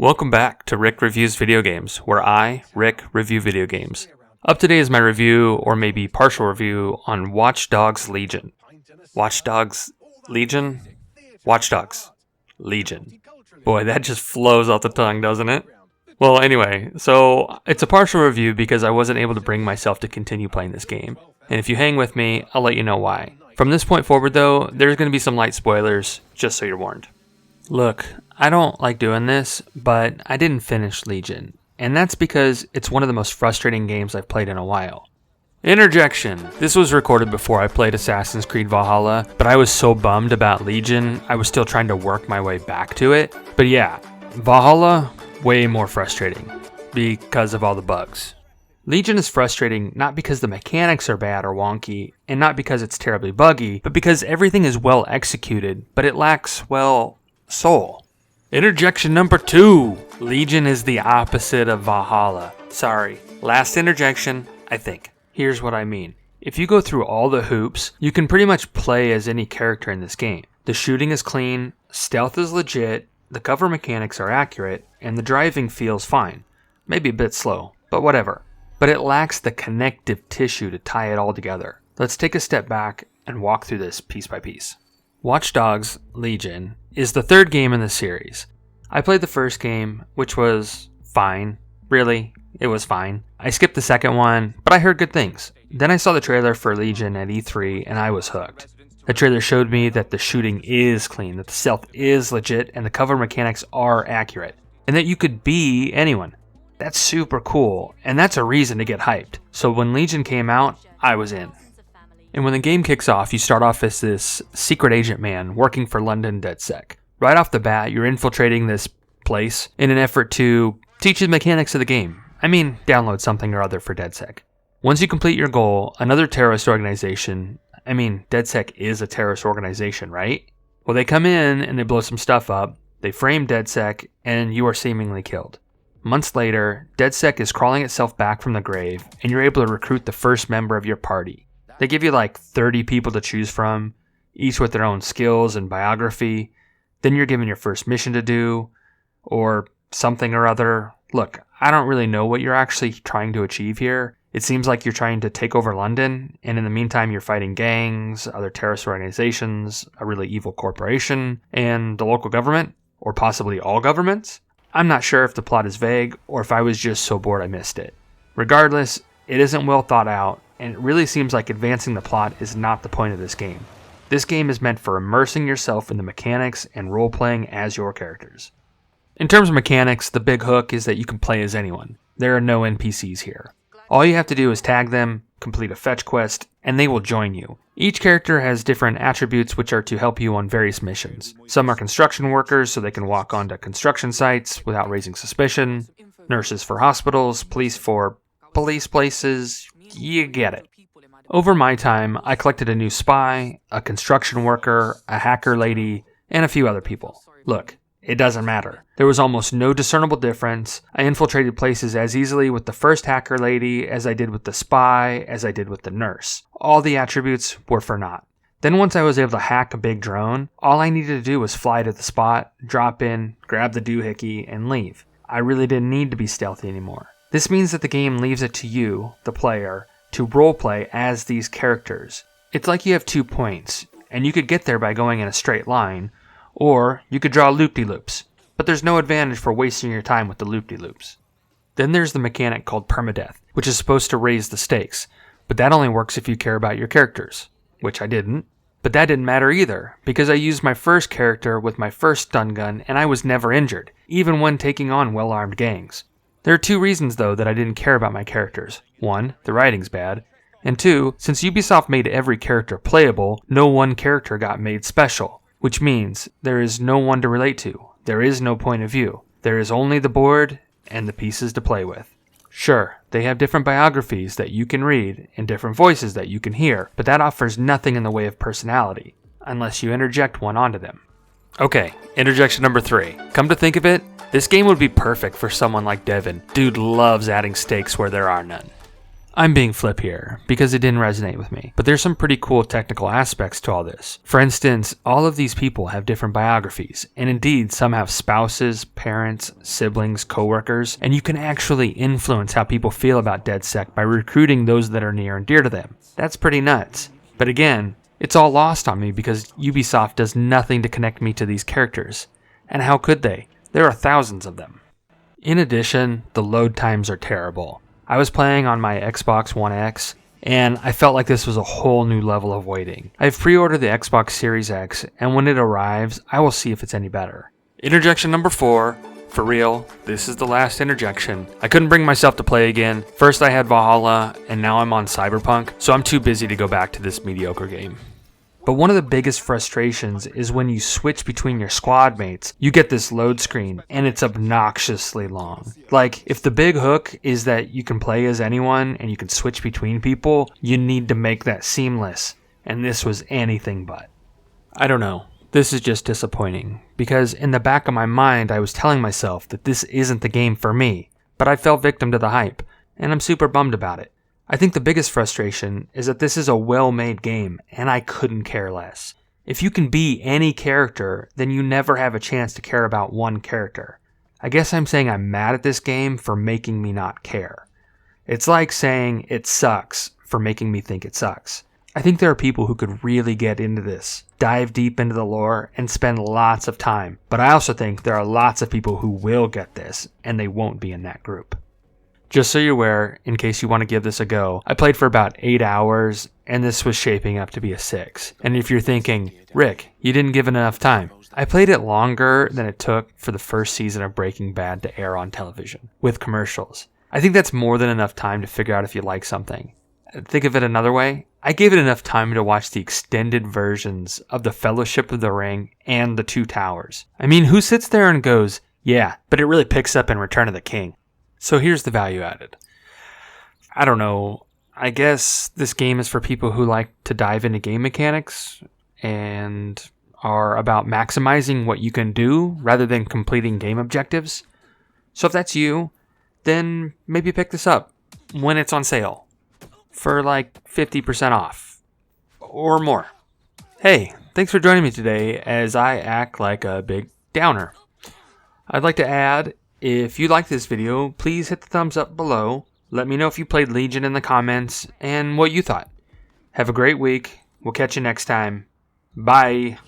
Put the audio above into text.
Welcome back to Rick Reviews Video Games, where I, Rick, review video games. Up today is my review, or maybe partial review, on Watch Dogs Legion. Watch Dogs Legion? Watch Dogs Legion. Boy, that just flows off the tongue, doesn't it? Well, anyway, so it's a partial review because I wasn't able to bring myself to continue playing this game. And if you hang with me, I'll let you know why. From this point forward, though, there's going to be some light spoilers, just so you're warned. Look, I don't like doing this, but I didn't finish Legion, and that's because it's one of the most frustrating games I've played in a while. Interjection! This was recorded before I played Assassin's Creed Valhalla, but I was so bummed about Legion, I was still trying to work my way back to it. But yeah, Valhalla, way more frustrating, because of all the bugs. Legion is frustrating not because the mechanics are bad or wonky, and not because it's terribly buggy, but because everything is well executed, but it lacks, well, soul. Interjection number 2. Legion is the opposite of Valhalla. Sorry. Last interjection, I think. Here's what I mean. If you go through all the hoops, you can pretty much play as any character in this game. The shooting is clean, stealth is legit, the cover mechanics are accurate, and the driving feels fine. Maybe a bit slow, but whatever. But it lacks the connective tissue to tie it all together. Let's take a step back and walk through this piece by piece. Watch Dogs Legion is the third game in the series. I played the first game, which was fine. Really, it was fine. I skipped the second one, but I heard good things. Then I saw the trailer for Legion at E3 and I was hooked. The trailer showed me that the shooting is clean, that the stealth is legit, and the cover mechanics are accurate, and that you could be anyone. That's super cool, and that's a reason to get hyped. So when Legion came out, I was in. And when the game kicks off, you start off as this secret agent man working for London DedSec. Right off the bat, you're infiltrating this place in an effort to teach the mechanics of the game. I mean, download something or other for DedSec. Once you complete your goal, another terrorist organization, DedSec is a terrorist organization, right? Well, they come in and they blow some stuff up, they frame DedSec, and you are seemingly killed. Months later, DedSec is crawling itself back from the grave, and you're able to recruit the first member of your party. They give you like 30 people to choose from, each with their own skills and biography. Then you're given your first mission to do, or something or other. Look, I don't really know what you're actually trying to achieve here. It seems like you're trying to take over London, and in the meantime you're fighting gangs, other terrorist organizations, a really evil corporation, and the local government, or possibly all governments. I'm not sure if the plot is vague, or if I was just so bored I missed it. Regardless, it isn't well thought out, and it really seems like advancing the plot is not the point of this game. This game is meant for immersing yourself in the mechanics and role-playing as your characters. In terms of mechanics, the big hook is that you can play as anyone. There are no NPCs here. All you have to do is tag them, complete a fetch quest, and they will join you. Each character has different attributes which are to help you on various missions. Some are construction workers, so they can walk onto construction sites without raising suspicion. Nurses for hospitals, police for police places, you get it. Over my time, I collected a new spy, a construction worker, a hacker lady, and a few other people. Look, it doesn't matter. There was almost no discernible difference. I infiltrated places as easily with the first hacker lady as I did with the spy, as I did with the nurse. All the attributes were for naught. Then once I was able to hack a big drone, all I needed to do was fly to the spot, drop in, grab the doohickey, and leave. I really didn't need to be stealthy anymore. This means that the game leaves it to you, the player, to roleplay as these characters. It's like you have 2 points, and you could get there by going in a straight line, or you could draw loop-de-loops, but there's no advantage for wasting your time with the loop-de-loops. Then there's the mechanic called permadeath, which is supposed to raise the stakes, but that only works if you care about your characters, which I didn't. But that didn't matter either, because I used my first character with my first stun gun and I was never injured, even when taking on well-armed gangs. There are 2 reasons, though, that I didn't care about my characters. 1, the writing's bad. And 2, since Ubisoft made every character playable, no one character got made special. Which means there is no one to relate to. There is no point of view. There is only the board and the pieces to play with. Sure, they have different biographies that you can read and different voices that you can hear, but that offers nothing in the way of personality, unless you interject one onto them. Okay, interjection number 3. Come to think of it, this game would be perfect for someone like Devin. Dude loves adding stakes where there are none. I'm being flip here because it didn't resonate with me, but there's some pretty cool technical aspects to all this. For instance, all of these people have different biographies, and indeed some have spouses, parents, siblings, coworkers, and you can actually influence how people feel about DedSec by recruiting those that are near and dear to them. That's pretty nuts. But again, it's all lost on me because Ubisoft does nothing to connect me to these characters. And how could they? There are thousands of them. In addition, the load times are terrible. I was playing on my Xbox One X, and I felt like this was a whole new level of waiting. I've pre-ordered the Xbox Series X, and when it arrives, I will see if it's any better. Interjection number 4. For real, this is the last interjection. I couldn't bring myself to play again. First I had Valhalla, and now I'm on Cyberpunk, so I'm too busy to go back to this mediocre game. But one of the biggest frustrations is when you switch between your squad mates, you get this load screen, and it's obnoxiously long. Like, if the big hook is that you can play as anyone and you can switch between people, you need to make that seamless, and this was anything but. I don't know. This is just disappointing, because in the back of my mind I was telling myself that this isn't the game for me, but I fell victim to the hype, and I'm super bummed about it. I think the biggest frustration is that this is a well-made game, and I couldn't care less. If you can be any character, then you never have a chance to care about one character. I guess I'm saying I'm mad at this game for making me not care. It's like saying it sucks for making me think it sucks. I think there are people who could really get into this, dive deep into the lore, and spend lots of time. But I also think there are lots of people who will get this, and they won't be in that group. Just so you're aware, in case you want to give this a go, I played for about 8 hours, and this was shaping up to be a 6. And if you're thinking, Rick, you didn't give it enough time, I played it longer than it took for the first season of Breaking Bad to air on television, with commercials. I think that's more than enough time to figure out if you like something. Think of it another way. I gave it enough time to watch the extended versions of The Fellowship of the Ring and The Two Towers. I mean, who sits there and goes, yeah, but it really picks up in Return of the King? So here's the value added. I don't know. I guess this game is for people who like to dive into game mechanics and are about maximizing what you can do rather than completing game objectives. So if that's you, then maybe pick this up when it's on sale for like 50% off or more. Hey, thanks for joining me today as I act like a big downer. I'd like to add, if you like this video, please hit the thumbs up below. Let me know if you played Legion in the comments and what you thought. Have a great week. We'll catch you next time. Bye.